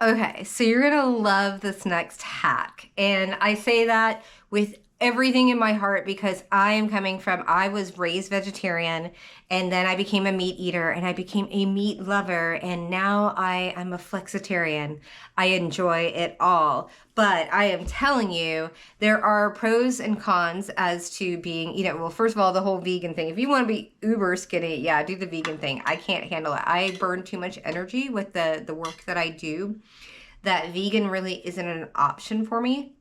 Okay, so you're gonna love this next hack. And I say that with everything in my heart because I was raised vegetarian and then I became a meat eater and I became a meat lover and now I am a flexitarian. I enjoy it all. But I am telling you, there are pros and cons as to being, well, first of all, the whole vegan thing. If you want to be uber skinny, yeah, do the vegan thing. I can't handle it. I burn too much energy with the work that I do that vegan really isn't an option for me.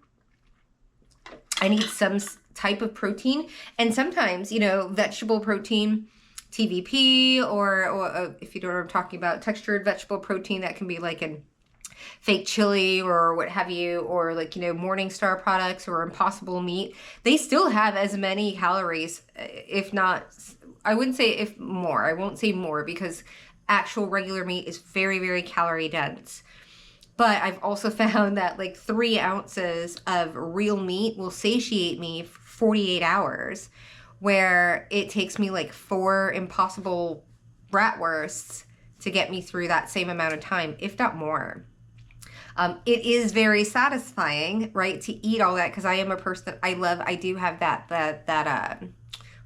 I need some type of protein. And sometimes, vegetable protein, TVP, or if you don't know what I'm talking about, textured vegetable protein that can be like in fake chili or what have you, or like, Morningstar products or Impossible Meat. They still have as many calories, if not, I wouldn't say if more. I won't say more because actual regular meat is very, very calorie dense. But I've also found that like 3 ounces of real meat will satiate me for 48 hours, where it takes me like 4 Impossible bratwursts to get me through that same amount of time, if not more. It is very satisfying, right, to eat all that because I am a person that I do have that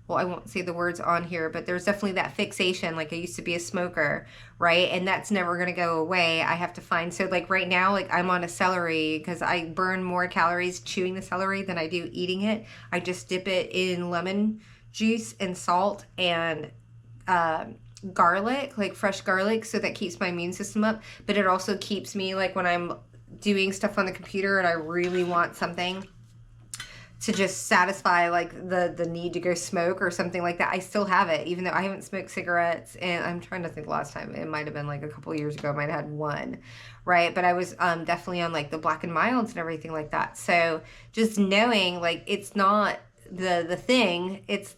well, I won't say the words on here, but there's definitely that fixation. Like I used to be a smoker, right? And that's never going to go away. I have to find, so like right now, like I'm on a celery because I burn more calories chewing the celery than I do eating it. I just dip it in lemon juice and salt and garlic, like fresh garlic. So that keeps my immune system up. But it also keeps me like when I'm doing stuff on the computer and I really want something to just satisfy like the need to go smoke or something like that. I still have it, even though I haven't smoked cigarettes. And I'm trying to think last time. It might have been like a couple years ago. I might have had one, right? But I was definitely on like the black and milds and everything like that. So just knowing like it's not the thing, it's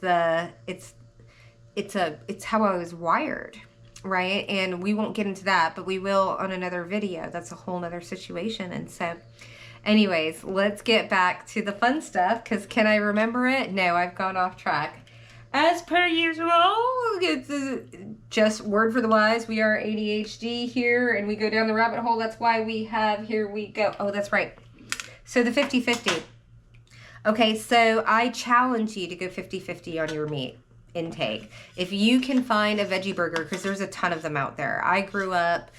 how I was wired, right? And we won't get into that, but we will on another video. That's a whole nother situation. And so anyways, let's get back to the fun stuff because can I remember it? No, I've gone off track. As per usual, it's just word for the wise. We are ADHD here and we go down the rabbit hole. That's why here we go. Oh, that's right. So the 50-50. Okay, so I challenge you to go 50-50 on your meat intake. If you can find a veggie burger, because there's a ton of them out there. I grew up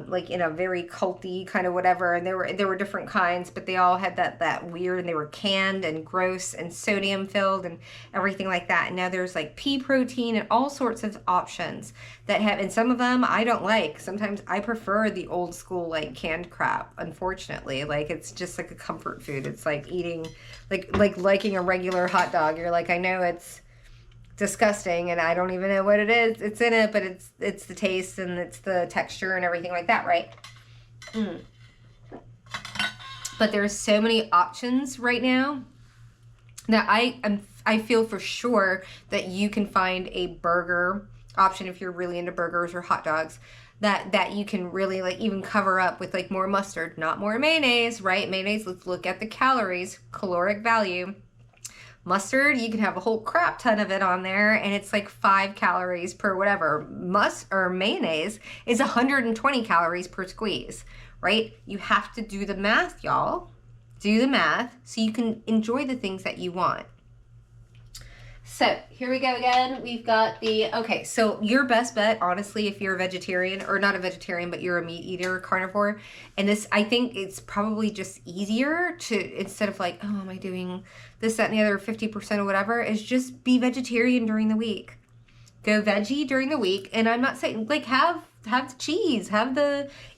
like in a very culty kind of whatever, and there were different kinds, but they all had that weird, and they were canned and gross and sodium filled and everything like that. And now there's like pea protein and all sorts of options that have, and some of them I don't like. Sometimes I prefer the old school like canned crap, unfortunately. Like it's just like a comfort food. It's like eating like liking a regular hot dog. You're like, I know it's disgusting and I don't even know what it is it's in it, but it's the taste and it's the texture and everything like that, right? But there's so many options right now that I feel for sure that you can find a burger option if you're really into burgers or hot dogs that you can really like even cover up with like more mustard, not more mayonnaise, right? Mayonnaise, let's look at the calories, caloric value. Mustard, you can have a whole crap ton of it on there and it's like 5 calories per whatever. Mayonnaise is 120 calories per squeeze, right? You have to do the math, y'all. Do the math so you can enjoy the things that you want. So here we go again. We've got okay, so your best bet, honestly, if you're a vegetarian, or not a vegetarian, but you're a meat eater, carnivore, and this, I think it's probably just easier to, instead of like, oh, am I doing this, that, and the other 50% or whatever, is just be vegetarian during the week. Go veggie during the week, and I'm not saying, like, have the cheese,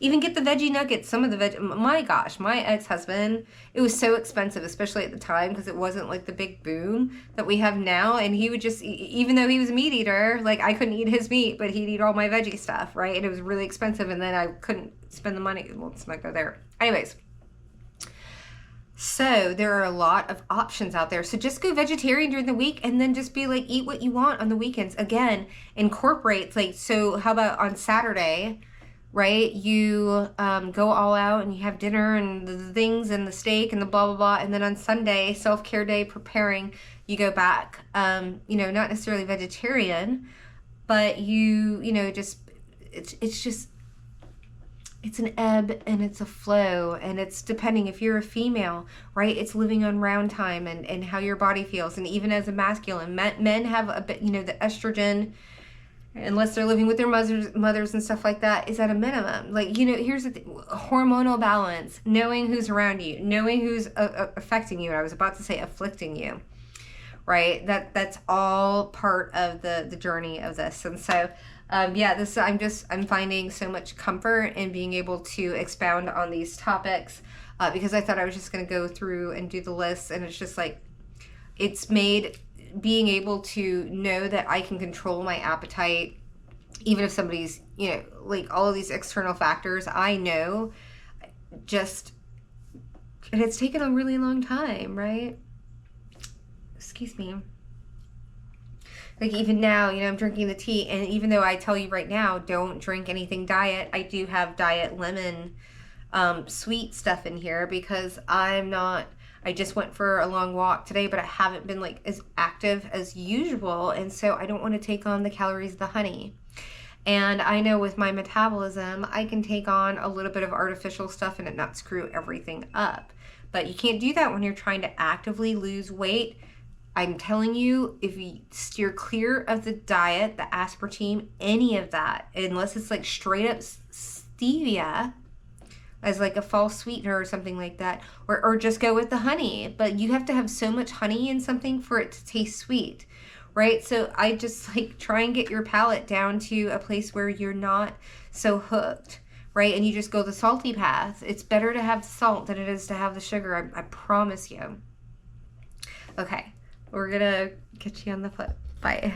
even get the veggie nuggets, some of the my gosh, my ex-husband, it was so expensive, especially at the time, because it wasn't like the big boom that we have now, and he would just, even though he was a meat eater, like I couldn't eat his meat, but he'd eat all my veggie stuff, right? And it was really expensive, and then I couldn't spend the money. Well, let's not go there. Anyways. So there are a lot of options out there. So just go vegetarian during the week and then just be like, eat what you want on the weekends. Again, incorporate, like, so how about on Saturday, right? You go all out and you have dinner and the things and the steak and the blah, blah, blah. And then on Sunday, self-care day, preparing, you go back, not necessarily vegetarian, but just, it's just, it's an ebb and it's a flow, and it's depending if you're a female, right? It's living on round time and how your body feels. And even as a masculine, men have a bit, the estrogen, unless they're living with their mothers and stuff like that, is at a minimum. Like, here's the thing, hormonal balance, knowing who's around you, knowing who's affecting you. I was about to say afflicting you, right? That's all part of the journey of this. And so I'm finding so much comfort in being able to expound on these topics, because I thought I was just going to go through and do the list, and it's just like, it's made being able to know that I can control my appetite, even if somebody's, like all of these external factors, I know, and it's taken a really long time, right? Excuse me. Like even now, I'm drinking the tea, and even though I tell you right now, don't drink anything diet, I do have diet lemon sweet stuff in here because I just went for a long walk today, but I haven't been like as active as usual, and so I don't want to take on the calories of the honey. And I know with my metabolism, I can take on a little bit of artificial stuff and it not screw everything up. But you can't do that when you're trying to actively lose weight. I'm telling you, if you steer clear of the diet, the aspartame, any of that, unless it's like straight up stevia as like a false sweetener or something like that, or just go with the honey. But you have to have so much honey in something for it to taste sweet, right? So I just like try and get your palate down to a place where you're not so hooked, right? And you just go the salty path. It's better to have the salt than it is to have the sugar, I promise you. Okay. We're gonna catch you on the flip. Bye.